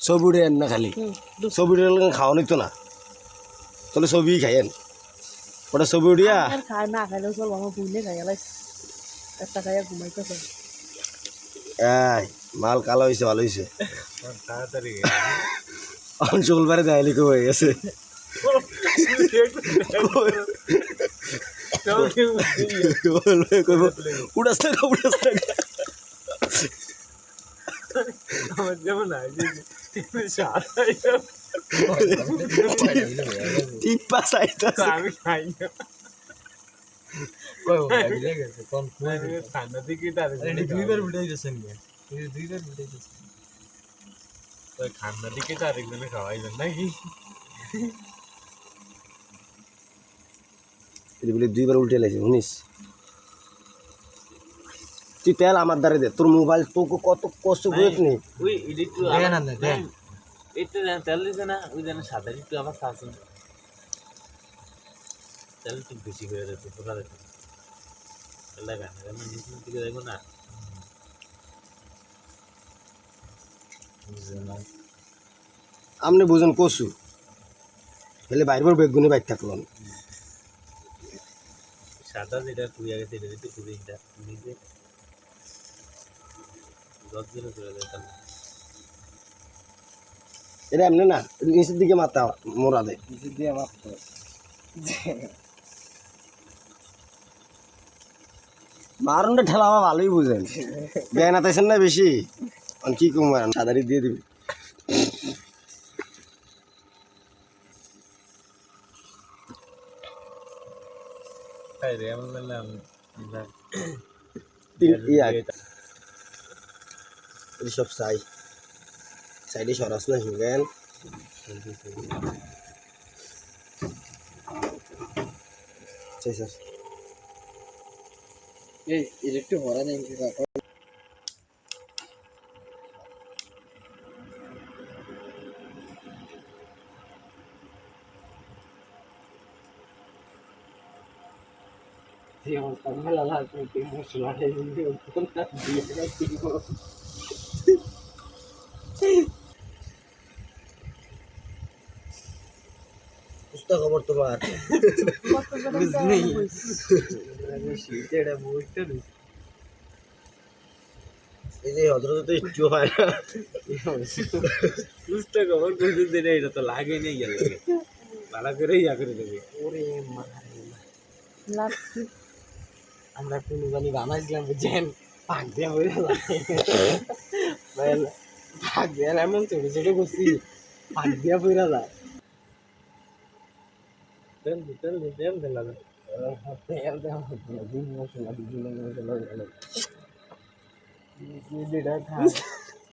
ছবি উঠে না খালি ছবি উঠে খাওয়া নিত না তাহলে ছবি খাইয়েন ওটা ছবি উঠিয়া খাই না খাইলেও চলবো আমার বুঝলে খাই গেলাই একটা খাইয়া ঘুমাইতেছে এই মাল কালো হয়েছে ভালো হয়েছে তাড়াতাড়ি অঞ্চল বারে দেয়ালি কো হয়ে গেছে উড়াস টাকা আমার যেমন টিপ্পা চাইতাছে আমি খাই না ঠান্ডা থেকে দুইবার উঠে গেছেন দুইবার উঠে গেছেন ঠান্ডা দিকে তো আরেকজনে খাওয়াইবেন নাকি বলে দুইবার উল্টে লাগছে শুনিস তুই তেল আমার দ্বারে দে তোর মোবাইল তোকে কত কষ্ট করিস নি ওই একটু দেন না দেন একটু তেল দিছে না ওই যেন সাদা একটু আবার খাচ্ছে তেল একটু বেশি করে দিতে পোকা দিতে তেলটা গানে গানে নিচে দিকে দেখবো না আমনে বুঝুন কসু ফেলে বাইরের বেগুনি বাইর থাকলো সাদা যেটা পুড়িয়া গেছে এটা দিতে পুড়িটা নিজে লজ্জা করে দেয় তাহলে এটা এমনি না নিচের দিকে মাথা মোড়া দেয় নিচে দিয়ে মারতে মারুনটা ঠেলা আমার ভালোই বুঝেন বেয়া না তাইছেন না বেশি কি কমার সাদারি দিয়ে দিবি তাই রে এমন বললাম সব চাই সাইডে সরাস না হিগেন এই একটু হরা নেই খবর তোমার এই যে হজরত তো একটু হয় না বুঝতে খবর করছিস যেটা এটা তো লাগে নেই গেল ভালো করে ইয়া করে দেবে ওরে আমরা কোনো জানি বানাইছিলাম বুঝছেন পাক দেওয়া হয়ে পাক দেওয়ার এমন ছোট ছোট করছি পাক দেওয়া পড়া যায় তেল তেল তেল দিলাম তেল দেওয়া হতো না দুই মশলা বিভিন্ন মশলা